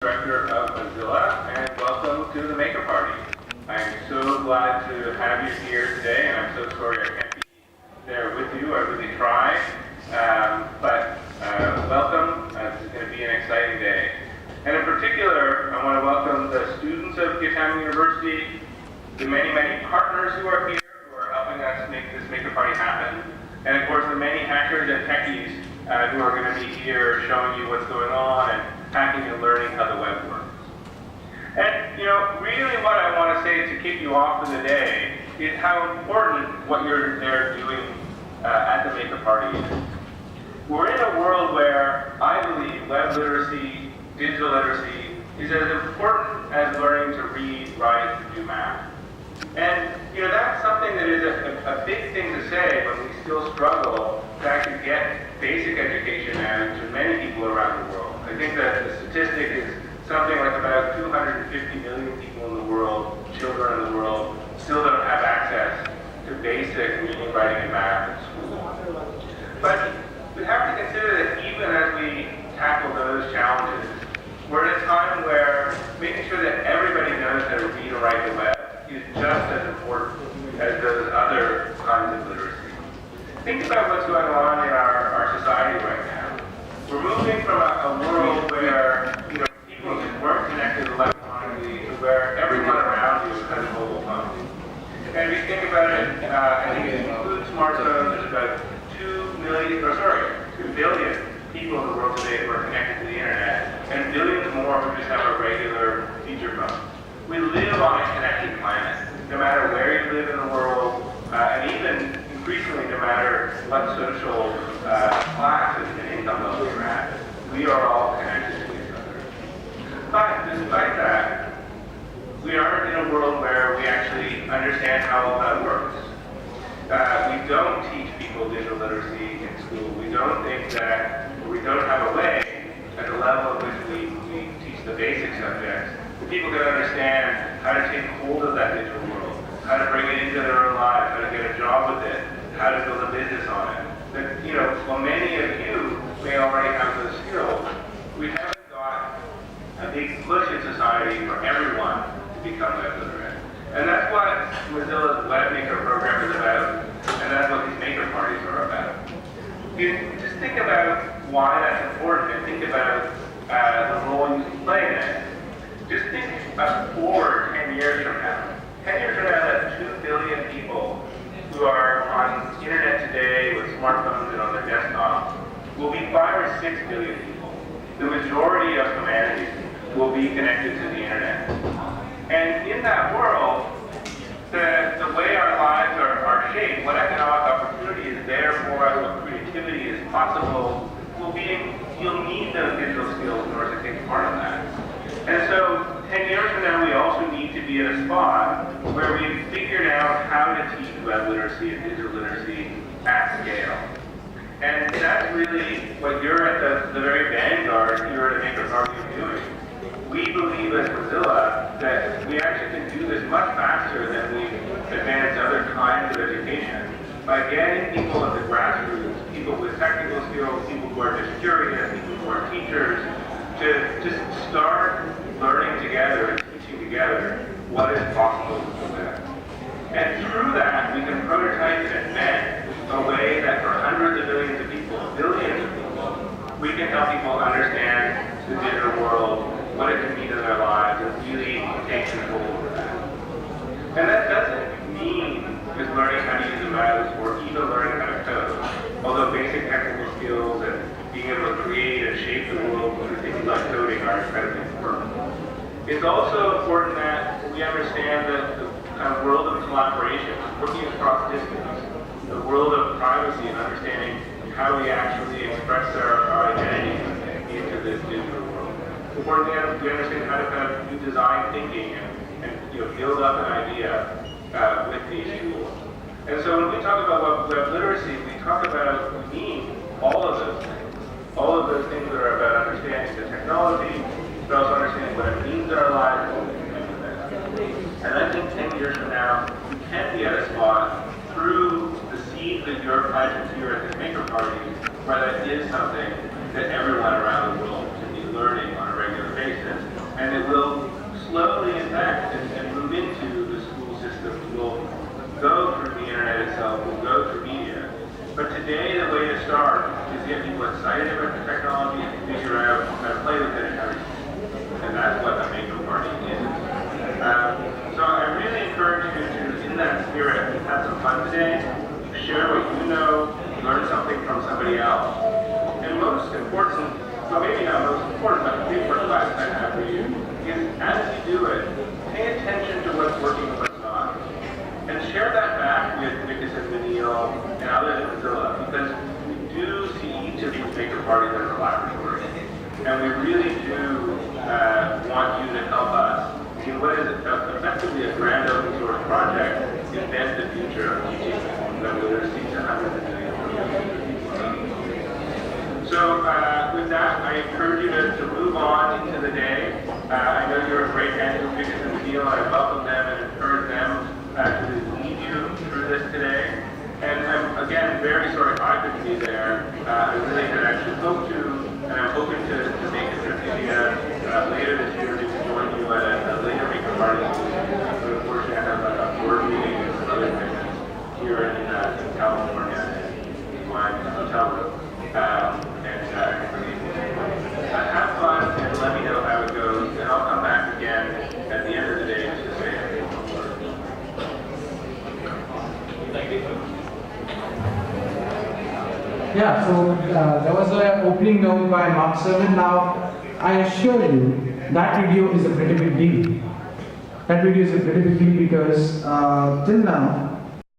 Director of Mozilla, and welcome to the Maker Party. I'm so glad to have you here today, and I'm so sorry I can't be there with you. I really try, but welcome. This is going to be an exciting day. And in particular, I want to welcome the students of GitHub University, the many partners who are here, who are helping us make this Maker Party happen, and of course the many hackers and techies who are going to be here showing you what's going on and hacking and learning how the web works. And really what I want to say to kick you off for the day is how important what you're there doing at the Maker Party is. We're in a world where I believe web literacy, digital literacy, is as important as learning to read, write, and do math. And that's something that is a big thing to say when we still struggle to actually get basic education out to many people around the world. I think that the statistic is something like about 250 million people in the world, children in the world, still don't have access to basic reading, writing, and math in school. But we have to consider that even as we tackle those challenges, we're at a time where making sure that everybody knows how to read and write the web is just as important as those other kinds of literacy. Think about what's going on in our society right now. We're moving from a world where people just weren't connected electronically to where everyone around you has a mobile phone. And if you think about it, I think it includes smartphones. There's about 2 billion people in the world today who are connected to the internet, and billions more who just have a regular feature phone. We live on a connected planet, no matter where you live in the world, and even increasingly no matter what social classes and income level you're at, we are all connected to each other. But despite that, we are in a world where we actually understand how all that works. We don't teach people digital literacy in school. We don't think that, or we don't have a way at the level at which we teach the basic subjects that people can understand how to take hold of that digital world, how to bring it into their own lives, how to get a job with it, how to build a business on it. That, while many of you may already have those skills, we haven't got a big push in society for everyone to become web literate. And that's what Mozilla's WebMaker program is about, and that's what these maker parties are about. Just think about why that's important, and think about the role you can play in it. Just think forward 10 years from now. 10 years from now, that's 2 billion people who are on the internet today with smartphones and on their desktops will be 5 or 6 billion people. The majority of humanity will be connected to the internet. And in that world, the way our lives are shaped, what economic opportunity is there for us, what creativity is possible, you'll need those digital skills in order to take part in that. And so 10 years from now, we also need to be at a spot where we've figured out how to teach web literacy and digital literacy at scale. And that's really what you're at the very vanguard here at Maker Party of doing. We believe at Mozilla that we actually can do this much faster than we've advanced other kinds of education by getting people at the grassroots, people with technical skills, people who are just curious, people who are teachers, to just start learning together and teaching together what is possible with the web. And through that, we can prototype and invent a way that for hundreds of millions of people, billions of people, we can help people understand the digital world, what it can mean in their lives, and really take control over that. And that doesn't mean just learning how to use a mouse or even learning how to code, although basic technical skills and being able to create and shape the world through things like coding are incredibly important. It's also important that we understand the kind of world of collaboration, working across distance, the world of privacy and understanding how we actually express our identity into this digital world. It's important that we understand how to kind of do design thinking and build up an idea with these tools. And so when we talk about web literacy, we mean all of those things. All of those things that are about understanding the technology, but also understanding what it means in our lives and what we can do with it. And I think 10 years from now, we can be at a spot through the seeds that you're planting here at the Maker Party, where that is something that everyone around the world can be learning on a regular basis, get people excited about the technology and figure out how to play with it and how to use it. And that's what a maker party is. So I really encourage you to, in that spirit, have some fun today, share what you know, learn something from somebody else, and most important, well maybe not most important, but the big request I have for you is as you do it, pay attention to what's working and what's not. And share that back with Vicus and Neil and others in Mozilla, because we do see each of these maker parties as a laboratory. And we really do want you to help us in what is effectively a grand open source project invent the future of teaching literacy to hundreds of millions of people. So with that, I encourage you to move on into the day. I know you're a great hands with Vicus and Neil, and I welcome them and encourage them to lead you through this today. And I'm, again, very sorry I couldn't be there. I really had actually hoped to, and I'm hoping to make a trip to India later this year to join you at a later maker party. But unfortunately, I have a board meeting and some other things here in California, in my hotel room. Have fun and let me know how it goes, and I'll come back again at the end of the day to say a few more words. Thank you. Yeah, so there was an opening note by Mark Surman. Now, I assure you, that video is a pretty big deal. That video is a pretty big deal because till now,